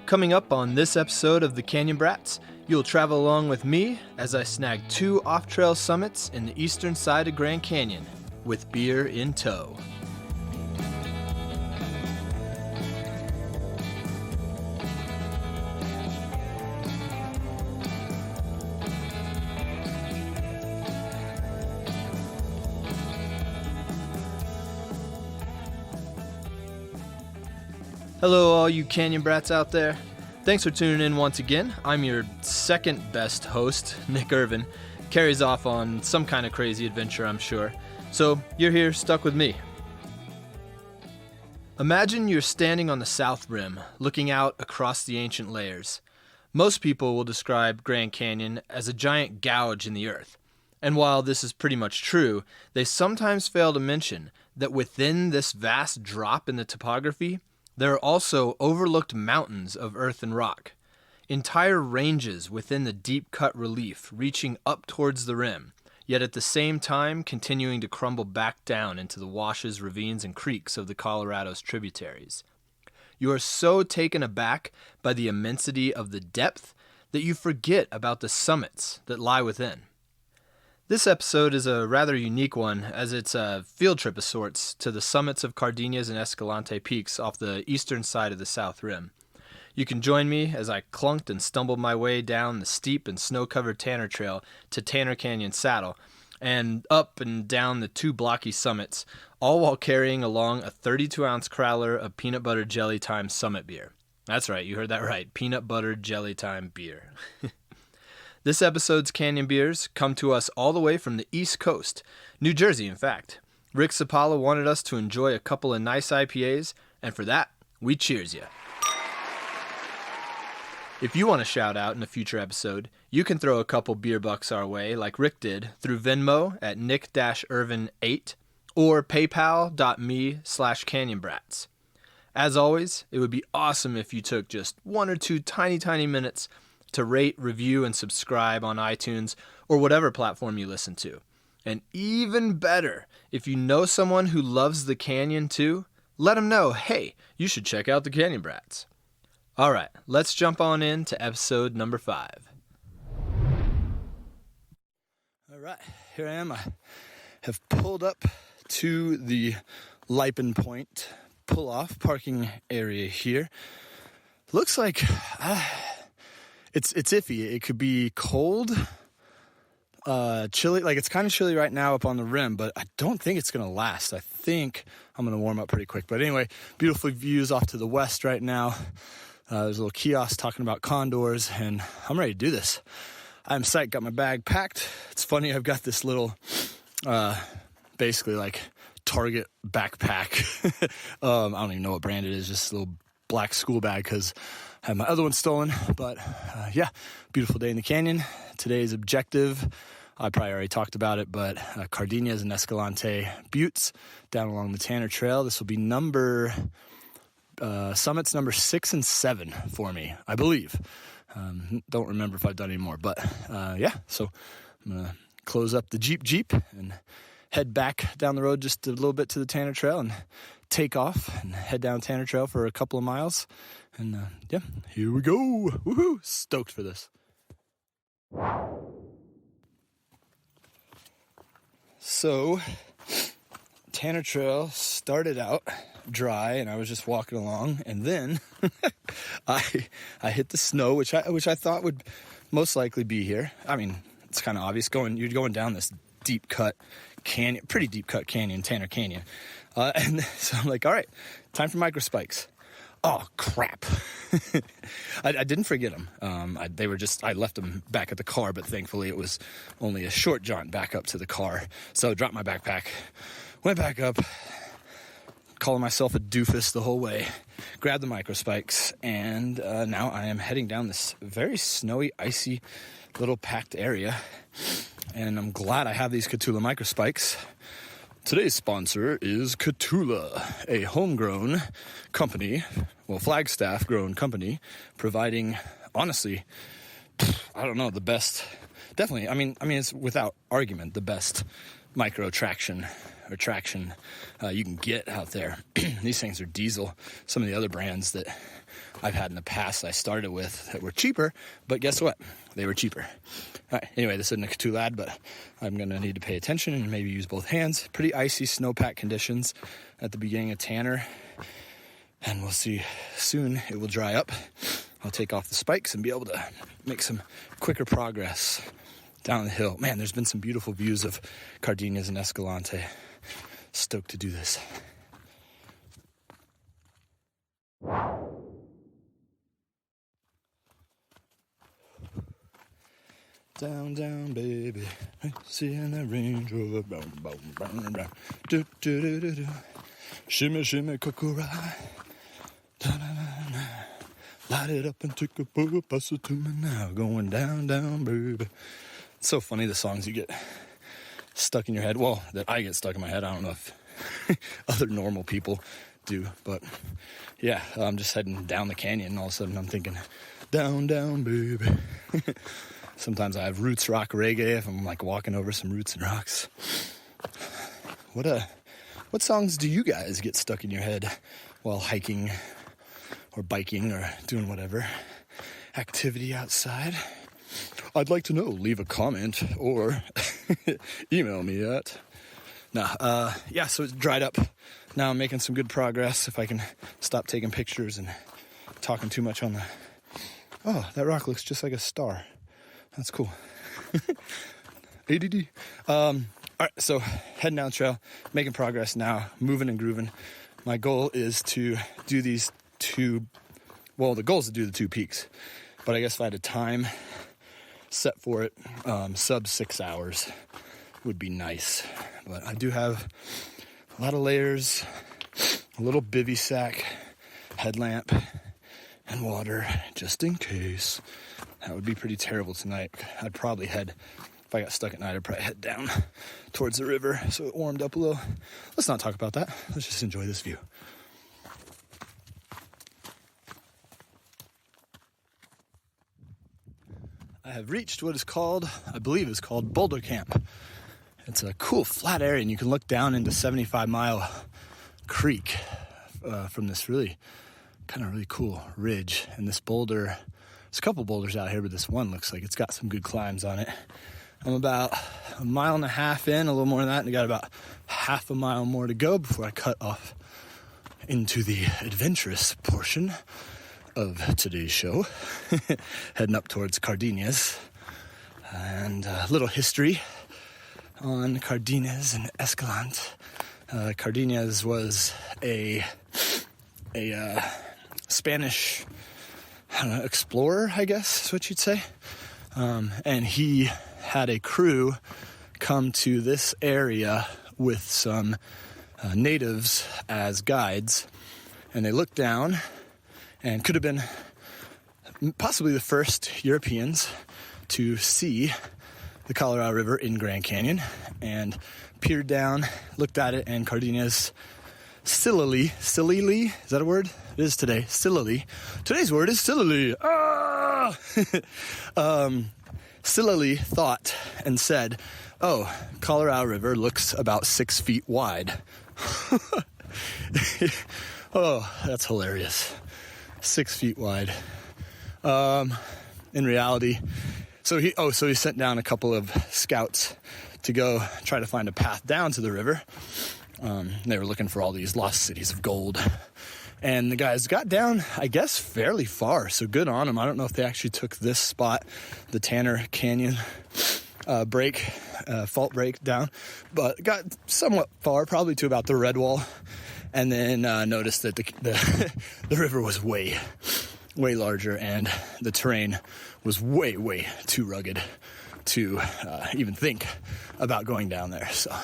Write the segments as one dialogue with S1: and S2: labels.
S1: Coming up on this episode of the Canyon Brats, you'll travel along with me as I snag 2 off-trail summits in the eastern side of Grand Canyon, with beer in tow. Hello all you Canyon Brats out there. Thanks for tuning in once again. I'm your second best host, Nick Irvin. Carries off on some kind of crazy adventure, I'm sure. So you're here stuck with me. Imagine you're standing on the south rim, looking out across the ancient layers. Most people will describe Grand Canyon as a giant gouge in the earth. And while this is pretty much true, they sometimes fail to mention that within this vast drop in the topography, there are also overlooked mountains of earth and rock, entire ranges within the deep-cut relief reaching up towards the rim, yet at the same time continuing to crumble back down into the washes, ravines, and creeks of the Colorado's tributaries. You are so taken aback by the immensity of the depth that you forget about the summits that lie within. This episode is a rather unique one, as it's a field trip of sorts to the summits of Cardenas and Escalante peaks off the eastern side of the South Rim. You can join me as I clunked and stumbled my way down the steep and snow-covered Tanner Trail to Tanner Canyon Saddle, and up and down the 2 blocky summits, all while carrying along a 32-ounce crowler of peanut butter jelly time summit beer. That's right, you heard that right, peanut butter jelly time beer. This episode's Canyon Beers come to us all the way from the East Coast, New Jersey in fact. Rick Sipala wanted us to enjoy a couple of nice IPAs, and for that, we cheers ya. If you want to shout out in a future episode, you can throw a couple beer bucks our way like Rick did through Venmo at Nick-Irvin8 or paypal.me/canyonbrats. As always, it would be awesome if you took just 1 or 2 tiny minutes to rate, review, and subscribe on iTunes or whatever platform you listen to. And even better, if you know someone who loves the canyon too, let them know, hey, you should check out the Canyon Brats. All right, let's jump on in to episode number 5. All right, here I am. I have pulled up to the Lipen Point pull-off parking area here. Looks like It's iffy. It could be cold, chilly. Like, it's kind of chilly right now up on the rim, but I don't think it's going to last. I think I'm going to warm up pretty quick. But anyway, beautiful views off to the west right now. There's a little kiosk talking about condors, and I'm ready to do this. I'm psyched. Got my bag packed. It's funny. I've got this little, basically like Target backpack. I don't even know what brand it is. Just a little black school bag because I had my other one stolen, but yeah, beautiful day in the canyon. Today's objective, I probably already talked about it, but Cardenas and Escalante buttes down along the Tanner Trail. This will be summits number 6 and 7 for me, I believe. Don't remember if I've done any more, but yeah, so I'm going to close up the Jeep and head back down the road just a little bit to the Tanner Trail and take off and head down Tanner Trail for a couple of miles. And yeah, here we go. Woohoo! Stoked for this. So, Tanner Trail started out dry, and I was just walking along, and then I hit the snow, which I thought would most likely be here. I mean, it's kind of obvious. You're going down this deep cut canyon, pretty deep cut canyon, Tanner Canyon, and so I'm like, all right, time for microspikes. Oh, crap. I didn't forget them. I left them back at the car, but thankfully it was only a short jaunt back up to the car. So I dropped my backpack, went back up, calling myself a doofus the whole way, grabbed the microspikes, and now I am heading down this very snowy, icy little packed area. And I'm glad I have these Kahtoola Microspikes. Today's sponsor is Kahtoola, a homegrown company, Flagstaff grown company, providing, honestly, I don't know, the best, definitely, I mean, it's without argument, the best micro traction or traction you can get out there. These things are diesel. Some of the other brands that I've had in the past I started with that were cheaper, but guess what? They were cheaper. All right, anyway, this isn't a Kahtoola ad, but I'm going to need to pay attention and maybe use both hands. Pretty icy snowpack conditions at the beginning of Tanner, and we'll see soon it will dry up. I'll take off the spikes and be able to make some quicker progress down the hill. Man, there's been some beautiful views of Cardenas and Escalante. Stoked to do this. Down, down, baby. Seeing that Range Rover. Boom, boom, boom, boom. Do, do, do, do, do. Shimmy, shimmy, kokora. Light it up and take a pull, pass it to me now. Going down, down, baby. It's so funny the songs you get stuck in your head. Well, that I get stuck in my head. I don't know if other normal people do, but yeah, I'm just heading down the canyon and all of a sudden I'm thinking, down, down, baby. Sometimes I have roots rock reggae if I'm like walking over some roots and rocks. What songs do you guys get stuck in your head while hiking or biking or doing whatever activity outside? I'd like to know. Leave a comment or email me at. Yeah, so it's dried up. Now I'm making some good progress. If I can stop taking pictures and talking too much on the... Oh, that rock looks just like a star. That's cool. ADD. All right, so heading down the trail, making progress now, moving and grooving. My goal is to do these two... Well, the goal is to do the 2 peaks. But I guess if I had a time set for it, sub 6 hours would be nice. But I do have a lot of layers, a little bivy sack, headlamp, and water, just in case. That would be pretty terrible tonight. I'd probably head, if I got stuck at night, I'd probably head down towards the river so it warmed up a little. Let's not talk about that. Let's just enjoy this view. I have reached what is called, I believe is called Boulder Camp. It's a cool flat area and you can look down into 75 Mile Creek from this really cool ridge. And this boulder, there's a couple boulders out here, but this one looks like it's got some good climbs on it. I'm about 1.5 miles in, a little more than that, and I got about half a mile more to go before I cut off into the adventurous portion of today's show. Heading up towards Cardenas. And a little history on Cardenas and Escalante. Cardenas was a Spanish explorer, I guess is what you'd say. And he had a crew come to this area with some natives as guides. And they looked down and could have been possibly the first Europeans to see the Colorado River in Grand Canyon, and peered down, looked at it, and Cardenas sillily, is that a word? It is today, sillily. Today's word is sillily. Sillily thought and said, oh, Colorado River looks about 6 feet wide. Oh, that's hilarious. 6 feet wide. In reality, so he sent down a couple of scouts to go try to find a path down to the river. They were looking for all these lost cities of gold. And the guys got down, I guess, fairly far. So good on them. I don't know if they actually took this spot, the Tanner Canyon fault break down, but got somewhat far, probably to about the red wall. And then noticed that the river was way larger, and the terrain was way too rugged to even think about going down there. So,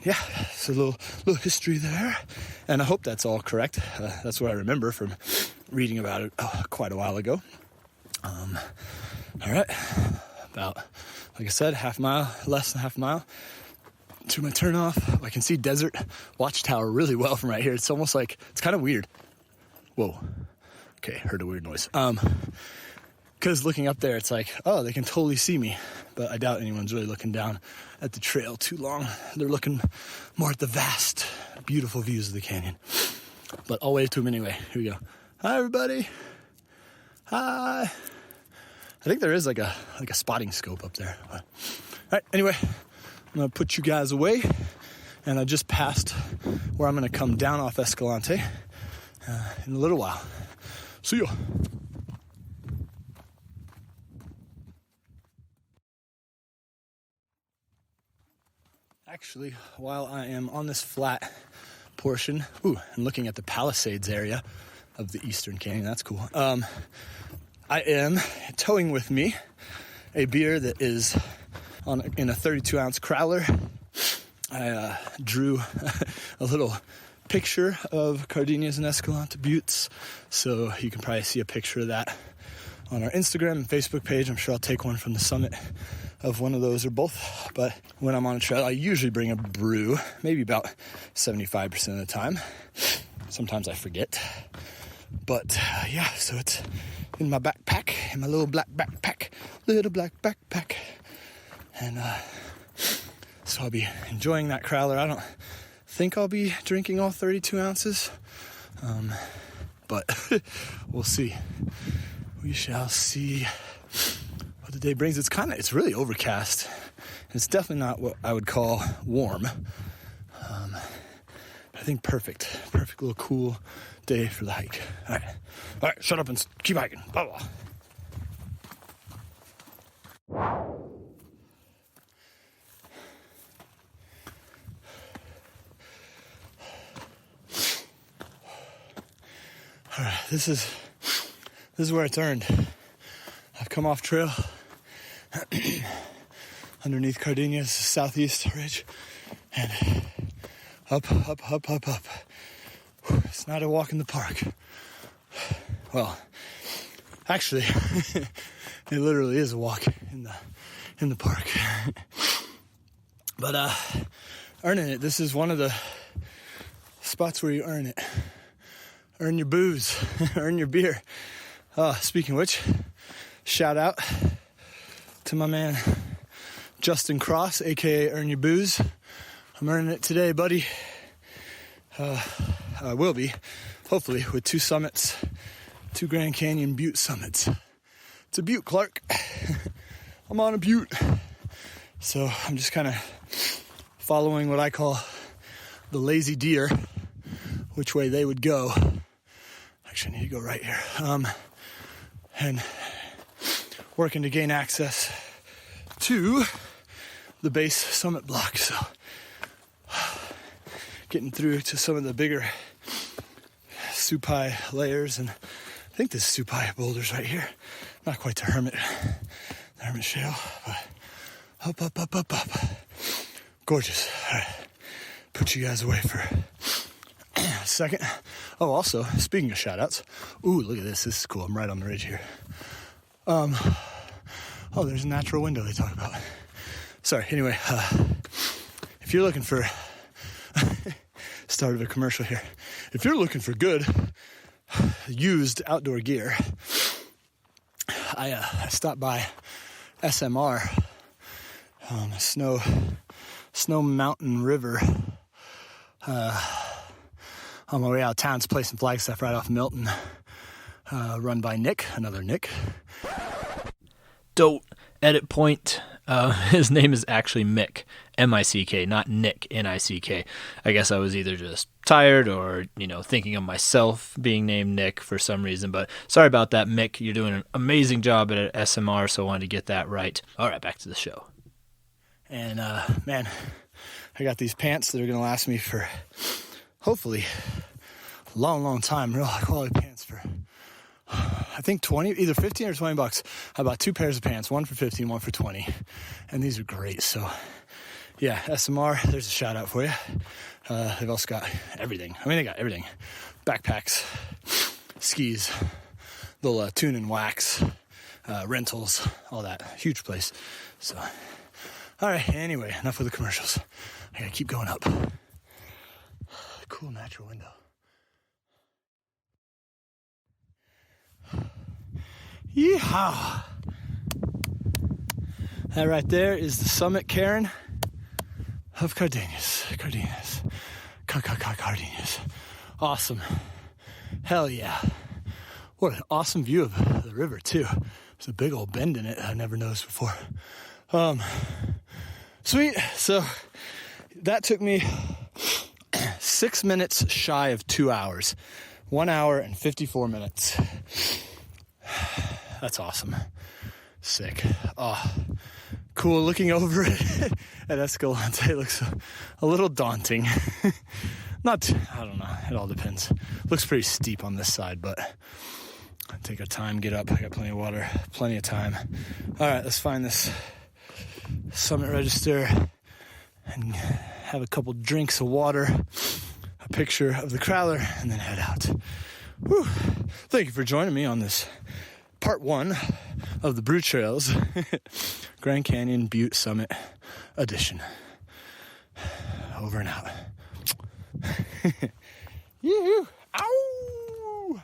S1: yeah, it's a little history there, and I hope that's all correct. That's what I remember from reading about it quite a while ago. All right, about, like I said, less than half a mile to my turnoff. I can see Desert Watchtower really well from right here. It's almost like, it's kind of weird. Whoa. Okay, heard a weird noise.
S2: because looking up there, it's like, oh, they can totally see me. But I doubt anyone's really looking down at the trail too long. They're looking more at the vast, beautiful views of the canyon. But I'll wave to them anyway. Here we go. Hi, everybody. Hi. I think there is like a spotting scope up there. But, all right, anyway, I'm going to put you guys away. And I just passed where I'm going to come down off Escalante in a little while. See ya. Actually, while I am on this flat portion, and looking at the Palisades area of the Eastern Canyon, that's cool. I am towing with me a beer that is in a 32-ounce crowler. I drew a little picture of Cardenas and Escalante buttes, so you can probably see a picture of that on our Instagram and Facebook page. I'm sure I'll take one from the summit of one of those or both. But when I'm on a trail, I usually bring a brew, maybe about 75% of the time. Sometimes I forget. But yeah, so it's in my backpack, in my little black backpack. And so I'll be enjoying that crowler. I don't think I'll be drinking all 32 ounces. But we'll see. We shall see what the day brings. It's really overcast. It's definitely not what I would call warm. I think perfect little cool day for the hike. All right, shut up and keep hiking. Blah, blah. All right, this is where it's earned. I've come off trail underneath Cardenas southeast ridge and up. It's not a walk in the park. Well, actually, it literally is a walk in the park. But earning it. This is one of the spots where you earn it. Earn your booze, earn your beer. Speaking of which, shout out to my man Justin Cross, aka Earn Your Booze. I'm earning it today, buddy. I will be, hopefully, with 2 summits, 2 Grand Canyon butte summits. It's a butte, Clark. I'm on a butte. So I'm just kind of following what I call the lazy deer, which way they would go. Actually, I need to go right here. And working to gain access to the base summit block. So getting through to some of the bigger Supai layers, and I think this is Supai boulders right here. Not quite the Hermit Shale, but up. Gorgeous. All right, put you guys away for a second. Oh, also, speaking of shout-outs, look at this. This is cool. I'm right on the ridge here. There's a natural window they talk about. Sorry, anyway, if you're looking for start of a commercial here. If you're looking for good used outdoor gear, I stopped by SMR, Snow Mountain River, on my way out of town. It's a place in Flagstaff right off Milton, run by Nick, another Nick.
S1: Don't edit point. His name is actually Mick, M-I-C-K, not Nick, N-I-C-K. I guess I was either just tired or, thinking of myself being named Nick for some reason. But sorry about that, Mick. You're doing an amazing job at SMR, so I wanted to get that right. All right, back to the show.
S2: And, man, I got these pants that are going to last me for, hopefully, a long time. Real high-quality pants for, I think either 15 or $20. I bought 2 pairs of pants, one for 15, one for 20. And these are great. So, yeah, SMR, there's a shout out for you. They've also got everything. They got everything. Backpacks, skis, little tune and wax, rentals, all that. Huge place. So, all right, anyway, enough with the commercials. I gotta keep going up. Cool natural window. Yeehaw! That right there is the summit cairn of Cardenas. Cardenas. Awesome. Hell yeah. What an awesome view of the river too. There's a big old bend in it I never noticed before. Sweet. So that took me 6 minutes shy of 2 hours. 1 hour and 54 minutes. That's awesome. Sick. Oh, cool. Looking over it at Escalante looks a little daunting. I don't know. It all depends. Looks pretty steep on this side, but take our time, get up. I got plenty of water, plenty of time. All right, let's find this summit register and have a couple drinks of water, a picture of the Crowler, and then head out. Whew. Thank you for joining me on this part 1 of the Brew Trails Grand Canyon Butte Summit Edition. Over and out. Yoo-hoo! Ow!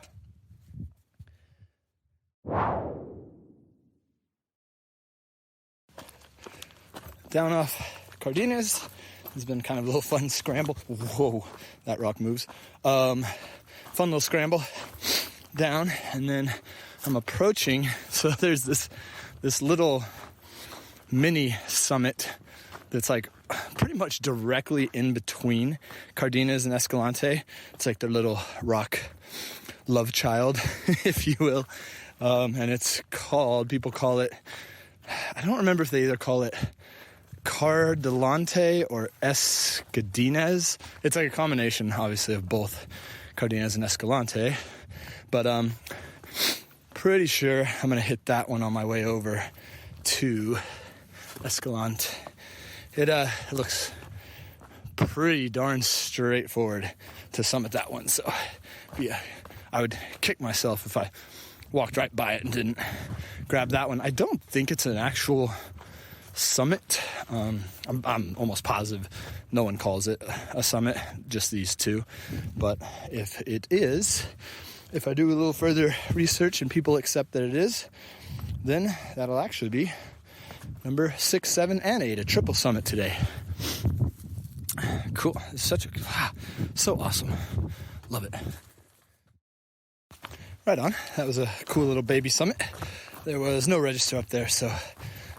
S2: Down off Cardenas. It's been kind of a little fun scramble. Whoa, that rock moves. Fun little scramble down, and then I'm approaching. So there's this little mini summit that's like pretty much directly in between Cardenas and Escalante. It's like their little rock love child, if you will. And it's called, people call it, I don't remember if they either call it Cardelante or Escadines. It's like a combination, obviously, of both Cardenas and Escalante. But pretty sure I'm going to hit that one on my way over to Escalante. It looks pretty darn straightforward to summit that one. So, yeah, I would kick myself if I walked right by it and didn't grab that one. I don't think it's an actual summit. I'm almost positive no one calls it a summit, just these two. But if it is, if I do a little further research and people accept that it is, then that'll actually be number 6, 7, and 8, a triple summit today. Cool. It's so awesome. Love it. Right on. That was a cool little baby summit. There was no register up there, so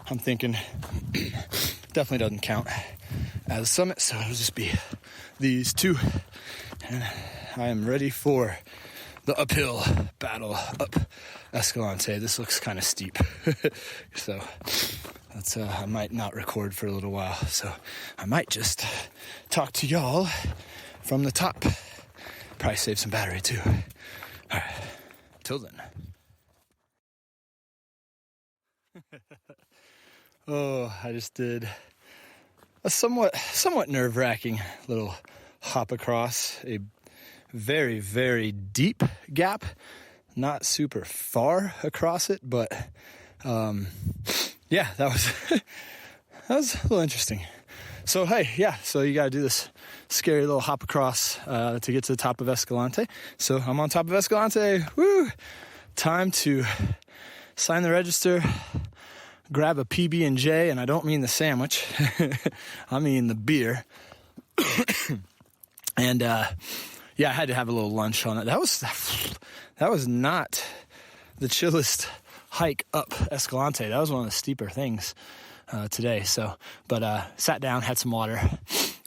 S2: I'm thinking definitely doesn't count as a summit, so it'll just be these two. And I am ready for the uphill battle up Escalante. This looks kind of steep. So that's I might not record for a little while, so I might just talk to y'all from the top. Probably save some battery too. All right, till then. Oh, I just did a somewhat nerve-wracking little hop across a very, very deep gap. Not super far across it, but yeah, that was a little interesting. So hey, yeah, so you gotta do this scary little hop across to get to the top of Escalante. So I'm on top of Escalante. Woo! Time to sign the register, grab a PB&J, and I don't mean the sandwich. I mean the beer. And yeah, I had to have a little lunch on it. That was not the chillest hike up Escalante. That was one of the steeper things today. So, but sat down, had some water,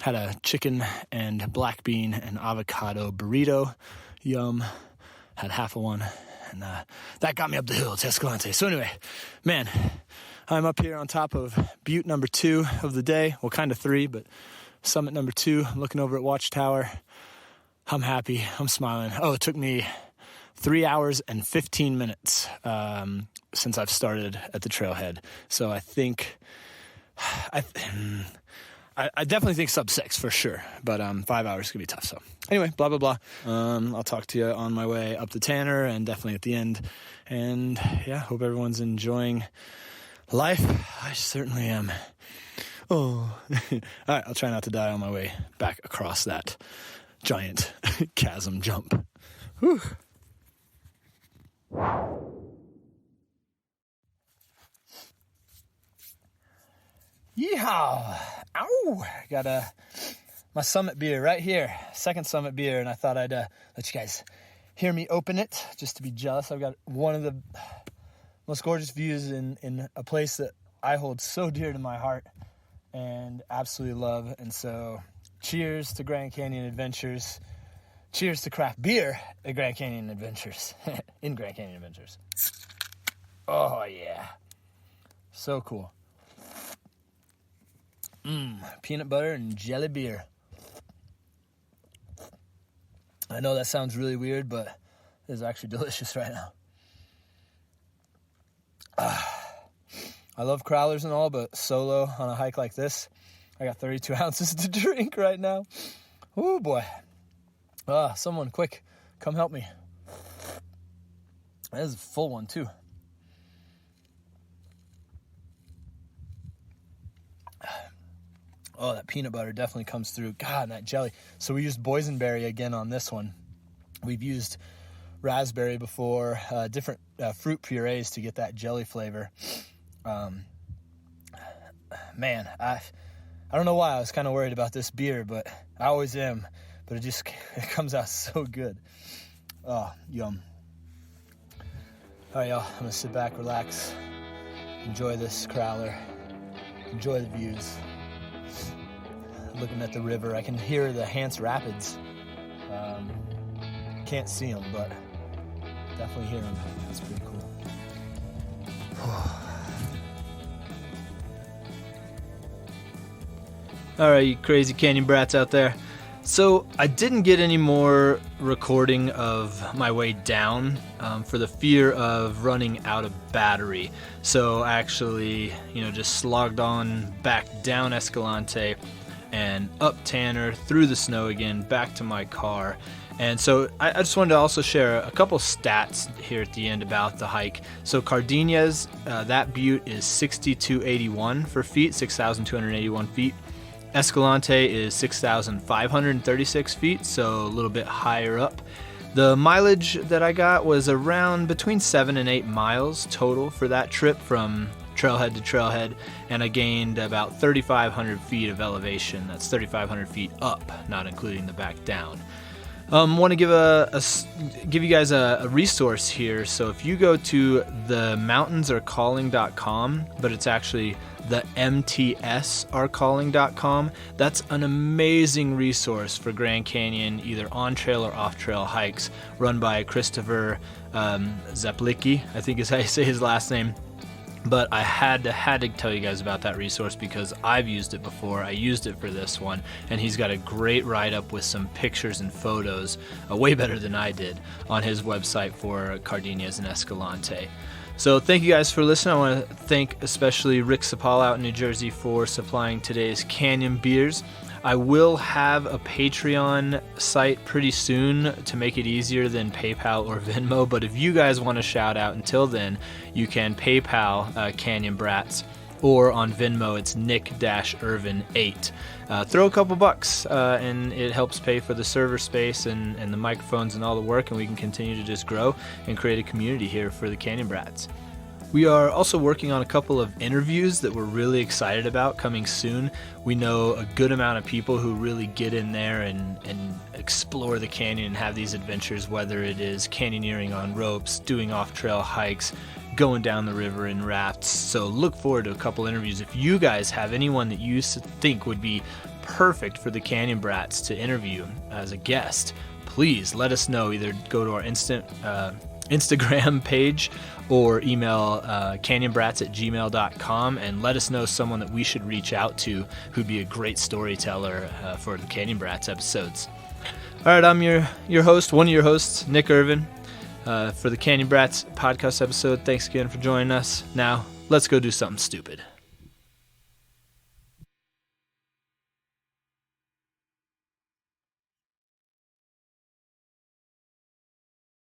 S2: had a chicken and black bean and avocado burrito. Yum. Had half of one, and that got me up the hill to Escalante. So anyway, man, I'm up here on top of Butte number 2 of the day. Well, kind of 3, but summit number 2. I'm looking over at Watchtower. I'm happy. I'm smiling. Oh, it took me 3 hours and 15 minutes since I've started at the trailhead. So I think I definitely think sub 6 for sure, but 5 hours could be tough. So anyway, blah blah blah. I'll talk to you on my way up to Tanner and definitely at the end. And yeah, hope everyone's enjoying life. I certainly am. Oh, all right. I'll try not to die on my way back across that giant chasm jump. Whew. Yeehaw! Ow! Got my Summit beer right here. Second Summit beer, and I thought I'd let you guys hear me open it just to be jealous. I've got one of the most gorgeous views in a place that I hold so dear to my heart and absolutely love. And so, cheers to Grand Canyon Adventures. Cheers to craft beer at Grand Canyon Adventures. In Grand Canyon Adventures. Oh, yeah. So cool. Peanut butter and jelly beer. I know that sounds really weird, but it is actually delicious right now. I love crowlers and all, but solo on a hike like this, I got 32 ounces to drink right now. Oh boy. Someone quick, come help me. That is a full one too. Oh, that peanut butter definitely comes through. God, and that jelly. So we used boysenberry again on this one. We've used raspberry before, different fruit purees to get that jelly flavor. Man, I don't know why I was kind of worried about this beer, but I always am. But it comes out so good. Oh, yum. All right, y'all. I'm going to sit back, relax, enjoy this crowler, enjoy the views. Looking at the river, I can hear the Hance Rapids. Can't see them, but definitely hear them. That's pretty cool.
S1: All right, you crazy canyon brats out there. So I didn't get any more recording of my way down for the fear of running out of battery. So I actually, just slogged on back down Escalante and up Tanner, through the snow again, back to my car. And so I just wanted to also share a couple stats here at the end about the hike. So Cardenas, that butte is 6,281 for feet, 6,281 feet. Escalante is 6,536 feet, so a little bit higher up. The mileage that I got was around between 7 and 8 miles total for that trip from trailhead to trailhead, and I gained about 3,500 feet of elevation. That's 3,500 feet up, not including the back down. Want to give you guys a resource here. So if you go to themountainsarecalling.com, but it's actually the mtsarecalling.com, that's an amazing resource for Grand Canyon, either on trail or off trail hikes, run by Christopher Zaplicki, I think is how you say his last name. But I had to tell you guys about that resource because I've used it before. I used it for this one, and he's got a great write-up with some pictures and photos, way better than I did, on his website for Cardenas and Escalante. So thank you guys for listening. I want to thank especially Rick Sipala out in New Jersey for supplying today's Canyon beers. I will have a Patreon site pretty soon to make it easier than PayPal or Venmo, but if you guys want to shout out until then, you can PayPal Canyon Brats, or on Venmo it's Nick-Irvin8. Throw a couple bucks and it helps pay for the server space and the microphones and all the work, and we can continue to just grow and create a community here for the Canyon Brats. We are also working on a couple of interviews that we're really excited about coming soon. We know a good amount of people who really get in there and explore the canyon and have these adventures, whether it is canyoneering on ropes, doing off-trail hikes, going down the river in rafts. So look forward to a couple interviews. If you guys have anyone that you think would be perfect for the Canyon Brats to interview as a guest, please let us know. Either go to our Instagram page or email canyonbrats@gmail.com and let us know someone that we should reach out to who'd be a great storyteller for the Canyon Brats episodes. All right, I'm your host, one of your hosts, Nick Irvin, for the Canyon Brats podcast episode. Thanks again for joining us. Now, let's go do something stupid.